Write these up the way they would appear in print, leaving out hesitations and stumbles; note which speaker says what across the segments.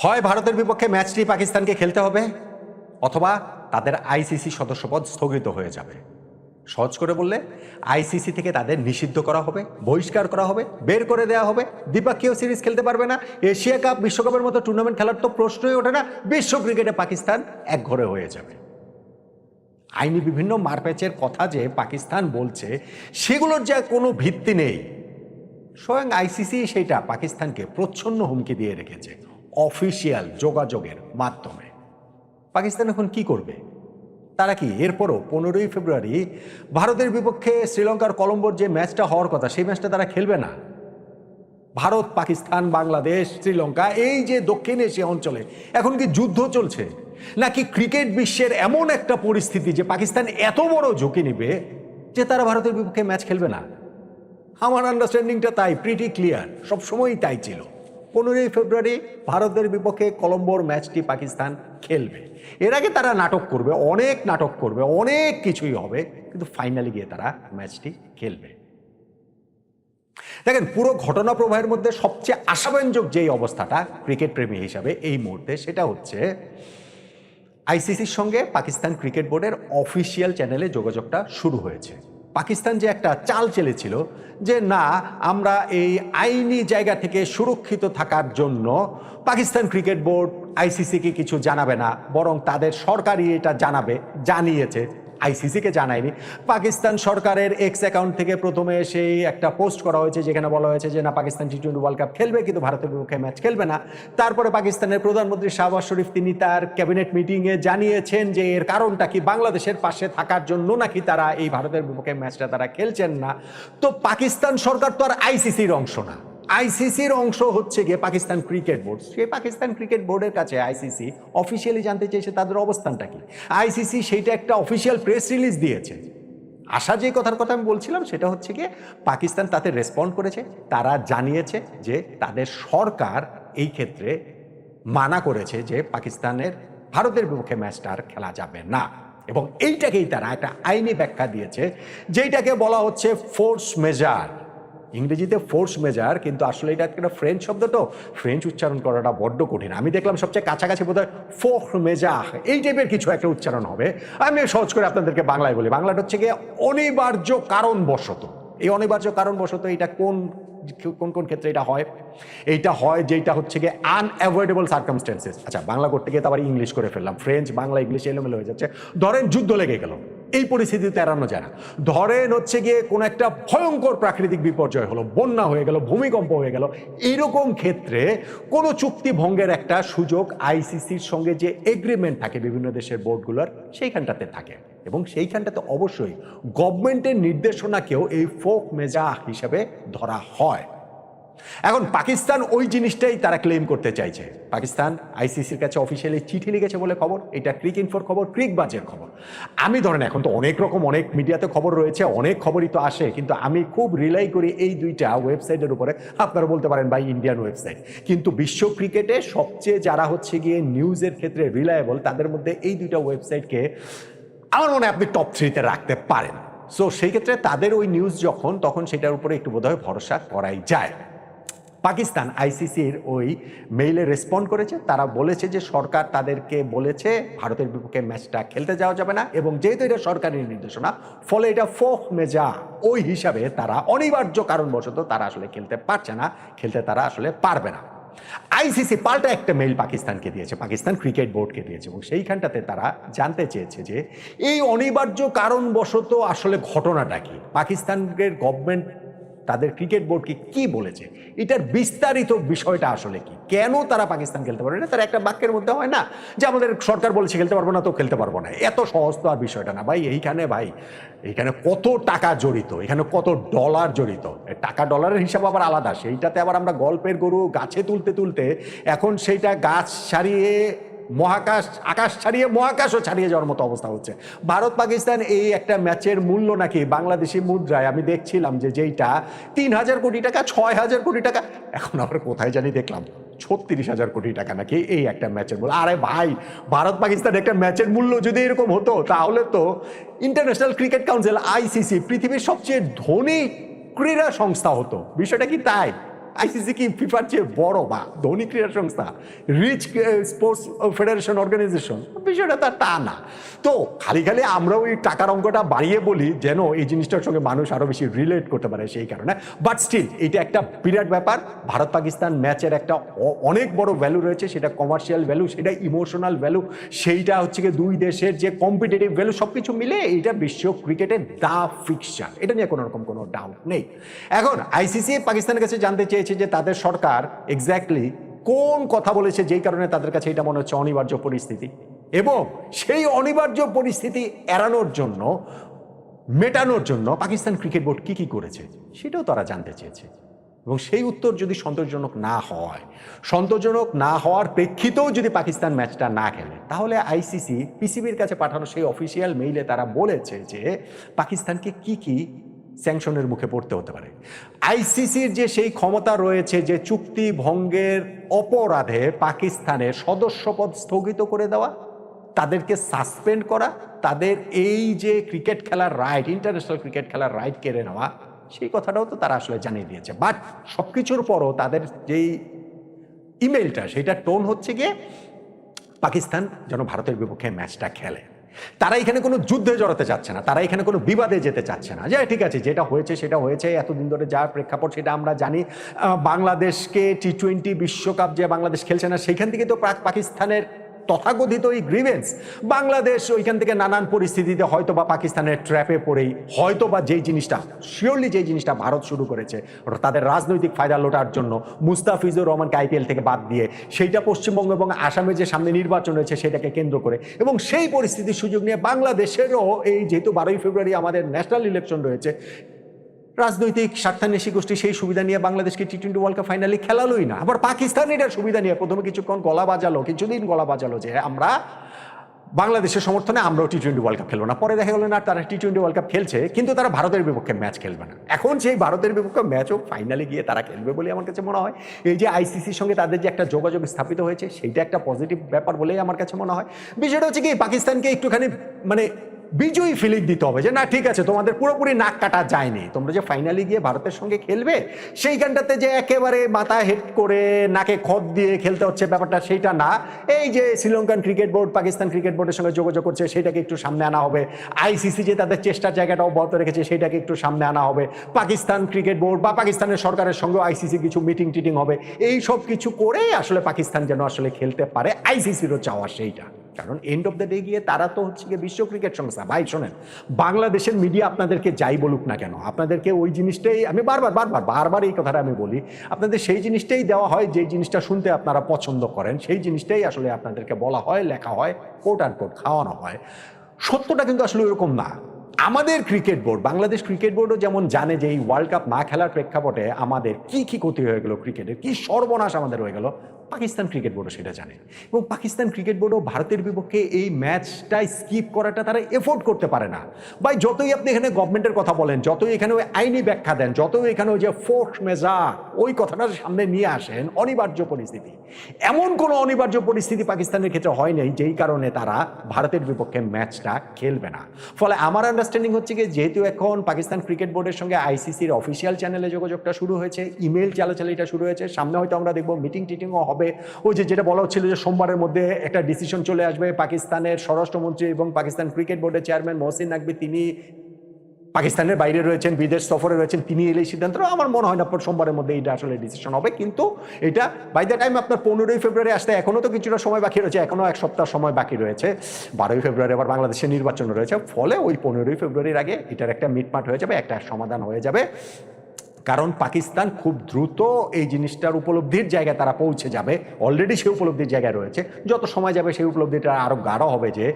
Speaker 1: হয় ভারতের বিপক্ষে ম্যাচটি পাকিস্তানকে খেলতে হবে, অথবা তাদের আইসিসি সদস্যপদ স্থগিত হয়ে যাবে। সহজ করে বললে, আইসিসি থেকে তাদের নিষিদ্ধ করা হবে, বহিষ্কার করা হবে, বের করে দেওয়া হবে, দ্বিপক্ষীয় সিরিজ খেলতে পারবে না, এশিয়া কাপ বিশ্বকাপের মতো টুর্নামেন্ট খেলার তো প্রশ্নই ওঠে না, বিশ্ব ক্রিকেটে পাকিস্তান একঘরে হয়ে যাবে। আইনি বিভিন্ন মারপ্যাচের কথা যে পাকিস্তান বলছে, সেগুলোর যা কোনো ভিত্তি নেই। স্বয়ং আইসিসি সেটা পাকিস্তানকে প্রচ্ছন্ন হুমকি দিয়ে রেখেছে অফিসিয়াল যোগাযোগের মাধ্যমে। পাকিস্তান এখন কি করবে? তারা কি এরপরও 15ই ফেব্রুয়ারি ভারতের বিপক্ষে শ্রীলঙ্কার কলম্বোর যে ম্যাচটা হওয়ার কথা, সেই ম্যাচটা তারা খেলবে না? ভারত, পাকিস্তান, বাংলাদেশ, শ্রীলঙ্কা, এই যে দক্ষিণ এশিয়া অঞ্চলে এখন কি যুদ্ধ চলছে, নাকি ক্রিকেট বিশ্বের এমন একটা পরিস্থিতি যে পাকিস্তান এত বড় ঝুঁকি নেবে যে তারা ভারতের বিপক্ষে ম্যাচ খেলবে না? আমার আন্ডারস্ট্যান্ডিংটা তাই, প্রিটি ক্লিয়ার, সবসময়ই তাই ছিল। 15ই ফেব্রুয়ারি ভারতের বিপক্ষে কলম্বোর ম্যাচটি পাকিস্তান খেলবে। এর আগে তারা নাটক করবে, অনেক নাটক করবে, অনেক কিছুই হবে, কিন্তু ফাইনালি গিয়ে তারা ম্যাচটি খেলবে। দেখেন, পুরো ঘটনা প্রবাহের মধ্যে সবচেয়ে আশাব্যঞ্জক যেই অবস্থাটা ক্রিকেট প্রেমী হিসাবে এই মুহূর্তে, সেটা হচ্ছে আইসিসির সঙ্গে পাকিস্তান ক্রিকেট বোর্ডের অফিসিয়াল চ্যানেলে যোগাযোগটা শুরু হয়েছে। পাকিস্তান যে একটা চাল চেলেছিল যে না, আমরা এই আইনি জায়গা থেকে সুরক্ষিত থাকার জন্য পাকিস্তান ক্রিকেট বোর্ড আইসিসিকে কিছু জানাবে না, বরং তাদের সরকারই এটা জানাবে, জানিয়েছে, আইসিসিকে জানায়নি। পাকিস্তান সরকারের এক্স অ্যাকাউন্ট থেকে প্রথমে সেই একটা পোস্ট করা হয়েছে যেখানে বলা হয়েছে যে না, পাকিস্তান টি-20 ওয়ার্ল্ড কাপ খেলবে কিন্তু ভারতের বিপক্ষে ম্যাচ খেলবে না। তারপরে পাকিস্তানের প্রধানমন্ত্রী শাহবাজ শরীফ তিনি তার ক্যাবিনেট মিটিংয়ে জানিয়েছেন যে এর কারণটা কি, বাংলাদেশের পাশে থাকার জন্য নাকি তারা এই ভারতের বিপক্ষে ম্যাচটা তারা খেলছেন না। তো পাকিস্তান সরকার তো আর আইসিসির অংশ না, আইসিসির অংশ হচ্ছে গিয়ে পাকিস্তান ক্রিকেট বোর্ড। সেই পাকিস্তান ক্রিকেট বোর্ডের কাছে আইসিসি অফিসিয়ালি জানতে চেয়েছে তাদের অবস্থানটা কি। আইসিসি সেইটা একটা অফিসিয়াল প্রেস রিলিজ দিয়েছে। আশা যে কথার কথা আমি বলছিলাম সেটা হচ্ছে গিয়ে পাকিস্তান তাতে রেসপন্ড করেছে, তারা জানিয়েছে যে তাদের সরকার এই ক্ষেত্রে মানা করেছে যে পাকিস্তানের ভারতের বিপক্ষে ম্যাচটা আর খেলা যাবে না, এবং এইটাকেই তারা একটা আইনি ব্যাখ্যা দিয়েছে, যেটাকে বলা হচ্ছে ফোর্স মেজার। ইংরেজিতে ফোর্স মেজার, কিন্তু আসলে এটা একটা ফ্রেঞ্চ শব্দ, তো ফ্রেঞ্চ উচ্চারণ করাটা বড্ড কঠিন। আমি দেখলাম সবচেয়ে কাছাকাছি বোধহয় ফোর্স মেজার এই টাইপের কিছু একটা উচ্চারণ হবে। আমি সহজ করে আপনাদেরকে বাংলায় বলি, বাংলাটা হচ্ছে গিয়ে অনিবার্য কারণবশত। এই অনিবার্য কারণবশত এটা কোন কোন কোন ক্ষেত্রে এটা হয়? এইটা হয় যেটা হচ্ছে গিয়ে আনঅ্যাভয়েডেবল সার্কামস্টেন্সেস। আচ্ছা, বাংলা করতে গিয়ে তো আবার ইংলিশ করে ফেললাম, ফ্রেঞ্চ বাংলা ইংলিশ এলোমেলো হয়ে যাচ্ছে। ধরেন যুদ্ধ লেগে গেল, এই পরিস্থিতিতে এড়ানো যায় না। ধরেন হচ্ছে গিয়ে কোনো একটা ভয়ঙ্কর প্রাকৃতিক বিপর্যয় হলো, বন্যা হয়ে গেল, ভূমিকম্প হয়ে গেল, এইরকম ক্ষেত্রে কোনো চুক্তি ভঙ্গের একটা সুযোগ আইসিসির সঙ্গে যে এগ্রিমেন্ট থাকে বিভিন্ন দেশের বোর্ডগুলোর, সেইখানটাতে থাকে, এবং সেইখানটাতে অবশ্যই গভর্নমেন্টের নির্দেশনাকেও এই ফোক মেজা হিসাবে ধরা হয়। এখন পাকিস্তান ওই জিনিসটাই তারা ক্লেম করতে চাইছে। পাকিস্তান আইসিসির কাছে অফিসিয়ালি চিঠি লিখেছে বলে খবর, এটা ক্রিক ইনফোর খবর, ক্রিকবাজের খবর। আমি ধরেন এখন তো অনেক রকম অনেক মিডিয়াতে খবর রয়েছে, অনেক খবরই তো আসে, কিন্তু আমি খুব রিলাই করি এই দুইটা ওয়েবসাইটের উপরে। আপনারা বলতে পারেন ভাই ইন্ডিয়ান ওয়েবসাইট, কিন্তু বিশ্ব ক্রিকেটে সবচেয়ে যারা হচ্ছে গিয়ে নিউজের ক্ষেত্রে রিলায়েবল, তাদের মধ্যে এই দুইটা ওয়েবসাইটকে আমার মনে হয় আপনি টপ 3-তে রাখতে পারেন। সো সেই ক্ষেত্রে তাদের ওই নিউজ যখন, তখন সেটার উপরে একটু বোধহয় ভরসা করাই যায়। পাকিস্তান আইসিসির ওই মেইলে রেসপন্ড করেছে, তারা বলেছে যে সরকার তাদেরকে বলেছে ভারতের বিপক্ষে ম্যাচটা খেলতে যাওয়া যাবে না, এবং যেহেতু এটা সরকারি নির্দেশনা, ফলে এটা ফোক মেজা ওই হিসাবে তারা অনিবার্য কারণবশত তারা আসলে খেলতে পারছে না, খেলতে তারা আসলে পারবে না। আইসিসি পাল্টা একটা মেইল পাকিস্তানকে দিয়েছে, পাকিস্তান ক্রিকেট বোর্ডকে দিয়েছে, এবং সেইখানটাতে তারা জানতে চেয়েছে যে এই অনিবার্য কারণবশত আসলে ঘটনাটা কি, পাকিস্তানের গভর্নমেন্ট তাদের ক্রিকেট বোর্ডকে কি বলেছে, এটার বিস্তারিত বিষয়টা আসলে কি, কেন তারা পাকিস্তান খেলতে পারবে না। তারা একটা বাক্যের মধ্যে হয় না যে আমাদের সরকার বলেছে খেলতে পারবো না তো খেলতে পারবো না, এত সহজ তো আর বিষয়টা না ভাই। এইখানে কত টাকা জড়িত, এখানে কত ডলার জড়িত, টাকা ডলারের হিসাব আবার আলাদা। সেইটাতে আবার আমরা গল্পের গরু গাছে তুলতে তুলতে এখন সেইটা গাছ ছাড়িয়ে মহাকাশ, আকাশ ছাড়িয়ে মহাকাশও ছাড়িয়ে যাওয়ার মতো অবস্থা হচ্ছে। ভারত পাকিস্তান এই একটা ম্যাচের মূল্য নাকি বাংলাদেশি মুদ্রায় আমি দেখছিলাম যে যেইটা 3,000 কোটি টাকা, 6,000 কোটি টাকা, এখন আবার কোথায় জানি দেখলাম 36,000 কোটি টাকা নাকি এই একটা ম্যাচের মূল্য। আরে ভাই, ভারত পাকিস্তান একটা ম্যাচের মূল্য যদি এরকম হতো, তাহলে তো ইন্টারন্যাশনাল ক্রিকেট কাউন্সিল আইসিসি পৃথিবীর সবচেয়ে ধনী ক্রীড়া সংস্থা হতো। বিষয়টা কি তাই? আইসিসি কি ফিফার চেয়ে বড় বা ধনী ক্রীড়া সংস্থা, রিচ স্পোর্টস ফেডারেশন অর্গানাইজেশন? বিষয়টা তা না। তো খালি খালি আমরা ওই টাকার অঙ্কটা বাড়িয়ে বলি যেন এই জিনিসটার সঙ্গে মানুষ আরো বেশি রিলেট করতে পারে সেই কারণে। বাট স্টিল এটা একটা বিরাট ব্যাপার। ভারত পাকিস্তান ম্যাচের একটা অনেক বড় ভ্যালু রয়েছে, সেটা কমার্শিয়াল ভ্যালু, সেটা ইমোশনাল ভ্যালু, সেইটা হচ্ছে কি দুই দেশের যে কম্পিটিটিভ ভ্যালু সবকিছু মিলে এইটা বিশ্ব ক্রিকেটের দা ফিক্সচার, এটা নিয়ে কোনো রকম কোনো ডাউট নেই। এখন আইসিসি পাকিস্তানের কাছে জানতে চেয়েছে যে তাদের সরকার এক্স্যাক্টলি কোন কথা বলেছে যেই কারণে তাদের কাছে এটা মনে হচ্ছে অনিবার্য পরিস্থিতি, এবং সেই অনিবার্য পরিস্থিতি এড়ানোর জন্য, মেটানোর জন্য পাকিস্তান ক্রিকেট বোর্ড কি কি করেছে সেটাও তারা জানতে চেয়েছে। এবং সেই উত্তর যদি সন্তোষজনক না হওয়ার প্রেক্ষিতেও যদি পাকিস্তান ম্যাচটা না খেলে, তাহলে আইসিসি পিসিবির কাছে পাঠানো সেই অফিসিয়াল মেইলে তারা বলেছে যে পাকিস্তানকে কি কি স্যাংশনের মুখে পড়তে হতে পারে। আইসিসির যে সেই ক্ষমতা রয়েছে যে চুক্তি ভঙ্গের অপরাধে পাকিস্তানের সদস্যপদ স্থগিত করে দেওয়া, তাদেরকে সাসপেন্ড করা, তাদের এই যে ক্রিকেট খেলার রাইট, ইন্টারন্যাশনাল ক্রিকেট খেলার রাইট কেড়ে নেওয়া, সেই কথাটাও তো তারা আসলে জানিয়ে দিয়েছে। বাট সবকিছুর পরও তাদের যেই ইমেলটা, সেটা টোন হচ্ছে গিয়ে পাকিস্তান যেন ভারতের বিপক্ষে ম্যাচটা খেলে। তারা এখানে কোনো যুদ্ধে জড়াতে চাচ্ছে না, তারা এখানে কোনো বিবাদে যেতে চাচ্ছে না। যে ঠিক আছে, যেটা হয়েছে সেটা হয়েছে, এতদিন ধরে যা প্রেক্ষাপট সেটা আমরা জানি। বাংলাদেশকে টি-20 বিশ্বকাপ যে বাংলাদেশ খেলছে না, সেইখান থেকে তো পাকিস্তানের তথাকথিত এই গ্রিভেন্স, বাংলাদেশ ওইখান থেকে নানান পরিস্থিতিতে হয়তো বা পাকিস্তানের ট্র্যাপে পড়েই হয়তো বা যেই জিনিসটা শিওরলি যেই জিনিসটা ভারত শুরু করেছে তাদের রাজনৈতিক ফায়দা লোটার জন্য, মুস্তাফিজুর রহমানকে আইপিএল থেকে বাদ দিয়ে, সেইটা পশ্চিমবঙ্গ এবং আসামে যে সামনে নির্বাচন রয়েছে সেটাকে কেন্দ্র করে, এবং সেই পরিস্থিতির সুযোগ নিয়ে বাংলাদেশেরও এই যেহেতু 12ই ফেব্রুয়ারি আমাদের ন্যাশনাল ইলেকশন রয়েছে, রাজনৈতিক স্বার্থান্বেষী গোষ্ঠী সেই সুবিধা নিয়ে বাংলাদেশকে টি-20 ওয়ার্ল্ড কাপ ফাইনালি খেলালোই না। আবার পাকিস্তান এটার সুবিধা নিয়ে প্রথমে কিছুদিন গলা বাজালো যে আমরা বাংলাদেশের সমর্থনে আমরাও টি-20 ওয়ার্ল্ড কাপ খেলবো না। পরে দেখা গেল না, তারা টি-20 ওয়ার্ল্ড কাপ খেলছে, কিন্তু তারা ভারতের বিপক্ষে ম্যাচ খেলবে না। এখন সেই ভারতের বিপক্ষে ম্যাচও ফাইনালে গিয়ে তারা খেলবে বলে আমার কাছে মনে হয়। এই যে আইসিসির সঙ্গে তাদের যে একটা যোগাযোগ স্থাপিত হয়েছে, সেইটা একটা পজিটিভ ব্যাপার বলেই আমার কাছে মনে হয়। বিষয়টা হচ্ছে কি, পাকিস্তানকে একটুখানি মানে বিজয়ী ফিলিং দিতে হবে যে না ঠিক আছে, তোমাদের পুরোপুরি নাক কাটা যায়নি, তোমরা যে ফাইনালে গিয়ে ভারতের সঙ্গে খেলবে সেইখানটাতে যে একেবারে মাথা হেড করে নাকে খত দিয়ে খেলতে হচ্ছে, ব্যাপারটা সেইটা না। এই যে Sri Lankan cricket board Pakistan cricket বোর্ডের সঙ্গে যোগাযোগ করছে, সেটাকে একটু সামনে আনা হবে। আইসিসি যে তাদের চেষ্টার জায়গাটা অব্যাহত রেখেছে, সেটাকে একটু সামনে আনা হবে। পাকিস্তান ক্রিকেট বোর্ড বা পাকিস্তানের সরকারের সঙ্গে আইসিসি কিছু মিটিং টিটিং হবে। এই সব কিছু করেই আসলে পাকিস্তান যেন আসলে খেলতে পারে, আইসিসিরও চাওয়া সেইটা। কারণ এন্ড অফ দ্য ডে গিয়ে তারা তো হচ্ছে গিয়ে বিশ্ব ক্রিকেট সংস্থা। ভাই শোনেন, বাংলাদেশের মিডিয়া আপনাদেরকে যাই বলুক না কেন, আপনাদেরকে ওই জিনিসটাই, আমি বারবার এই কথাটা আমি বলি, আপনাদের সেই জিনিসটাই দেওয়া হয় যে জিনিসটা শুনতে আপনারা পছন্দ করেন, সেই জিনিসটাই আসলে আপনাদেরকে বলা হয়, লেখা হয়, কোট অ্যান্ড কোট খাওয়ানো হয়। সত্যটা কিন্তু আসলে এরকম না। আমাদের ক্রিকেট বোর্ড, বাংলাদেশ ক্রিকেট বোর্ডও যেমন জানে যে এই ওয়ার্ল্ড কাপ না খেলার প্রেক্ষাপটে আমাদের কি কি ক্ষতি হয়ে গেল, ক্রিকেটের কি সর্বনাশ আমাদের হয়ে গেল, পাকিস্তান ক্রিকেট বোর্ডও সেটা জানে। এবং পাকিস্তান ক্রিকেট বোর্ডও ভারতের বিপক্ষে এই ম্যাচটাই স্কিপ করাটা তারা এফোর্ড করতে পারে না। ভাই যতই আপনি এখানে গভর্নমেন্টের কথা বলেন, যতই এখানে ওই আইনি ব্যাখ্যা দেন, যতই এখানে ওই যে ফোর্স মেজার ওই কথাটার সামনে নিয়ে আসেন, অনিবার্য পরিস্থিতি, এমন কোনো অনিবার্য পরিস্থিতি পাকিস্তানের ক্ষেত্রে হয় নাই যেই কারণে তারা ভারতের বিপক্ষে ম্যাচটা খেলবে না। ফলে আমার আন্ডারস্ট্যান্ডিং হচ্ছে কি, যেহেতু এখন পাকিস্তান ক্রিকেট বোর্ডের সঙ্গে আইসিসির অফিসিয়াল চ্যানেলে যোগাযোগটা শুরু হয়েছে, ইমেল চালাচালিটা শুরু হয়েছে, সামনে হয়তো আমরা দেখবো মিটিং টিটিংও হবে। ওই যেটা বলা হচ্ছিল যে সোমবারের মধ্যে একটা ডিসিশন চলে আসবে, পাকিস্তানের স্বরাষ্ট্রমন্ত্রী এবং পাকিস্তান ক্রিকেট বোর্ডের চেয়ারম্যান মহসিন নাকভি, তিনি পাকিস্তানের বাইরে রয়েছেন, বিদেশ সফরে রয়েছেন, তিনি এলে সিদ্ধান্ত, আমার মনে হয় না সোমবারের মধ্যে এটা আসলে ডিসিশন হবে। কিন্তু এটা বাই দ্য টাইম আপনার 15ই ফেব্রুয়ারি আসতে এখনো তো কিছুটা সময় বাকি রয়েছে, এখনো এক সপ্তাহ সময় বাকি রয়েছে। 12ই ফেব্রুয়ারি আবার বাংলাদেশের নির্বাচন রয়েছে। ফলে ওই 15ই ফেব্রুয়ারির আগে এটার একটা মিটমাট হয়ে যাবে, একটা সমাধান হয়ে যাবে। কারণ পাকিস্তান খুব দ্রুত এই জিনিসটার উপলব্ধির জায়গায় তারা পৌঁছে যাবে, অলরেডি সেই উপলব্ধির জায়গায় রয়েছে। যত সময় যাবে সেই উপলব্ধিটা আরও গাঢ় হবে যে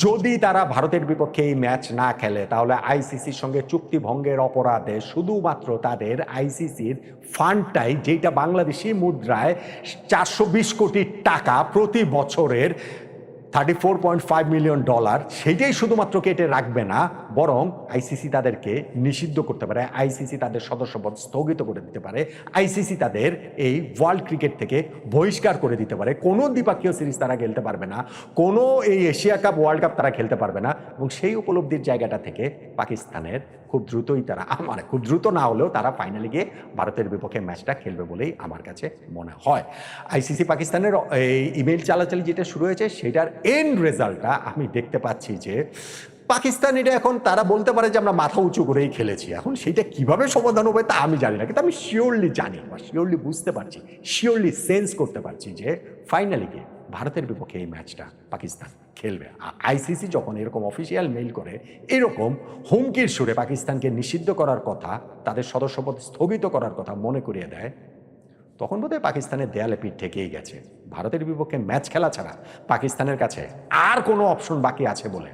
Speaker 1: যদি তারা ভারতের বিপক্ষে এই ম্যাচ না খেলে, তাহলে আইসিসির সঙ্গে চুক্তি ভঙ্গের অপরাধে শুধুমাত্র তাদের আইসিসির ফান্ডটাই, যেটা বাংলাদেশি মুদ্রায় 420 কোটি টাকা প্রতি বছরের, $34.5 মিলিয়ন, সেইটাই শুধুমাত্র কেটে রাখবে না, বরং আইসিসি তাদেরকে নিষিদ্ধ করতে পারে, আইসিসি তাদের সদস্যপদ স্থগিত করে দিতে পারে, আইসিসি তাদের এই ওয়ার্ল্ড ক্রিকেট থেকে বহিষ্কার করে দিতে পারে। কোনো দ্বিপাক্ষীয় সিরিজ তারা খেলতে পারবে না, কোনো এই এশিয়া কাপ ওয়ার্ল্ড কাপ তারা খেলতে পারবে না। এবং সেই উপলব্ধির জায়গাটা থেকে পাকিস্তানের খুব দ্রুতই তারা মানে খুব দ্রুত না হলেও তারা ফাইনালে গিয়ে ভারতের বিপক্ষে ম্যাচটা খেলবে বলেই আমার কাছে মনে হয়। আইসিসি পাকিস্তানের এই ইমেইল চালাচালি যেটা শুরু হয়েছে সেটার এন্ড রেজাল্টটা আমি দেখতে পাচ্ছি যে পাকিস্তান এটা এখন তারা বলতে পারে যে আমরা মাথা উঁচু করেই খেলেছি, এখন সেইটা কিভাবে সমাধান হবে তা আমি জানি না, কিন্তু আমি শিওরলি জানি বা শিওরলি বুঝতে পারছি, শিওরলি সেন্স করতে পারছি যে ফাইনালি গিয়ে ভারতের বিপক্ষে এই ম্যাচটা পাকিস্তান খেলবে। আইসিসি যখন এরকম অফিসিয়াল মেইল করে এরকম হুমকির সুরে পাকিস্তানকে নিষিদ্ধ করার কথা, তাদের সদস্যপদ স্থগিত করার কথা মনে করিয়ে দেয়, তখন বোধহয় পাকিস্তানের দেয়ালে পিঠ ঠেকেই গেছে। ভারতের বিপক্ষে ম্যাচ খেলা ছাড়া পাকিস্তানের কাছে আর কোনো অপশন বাকি আছে বলে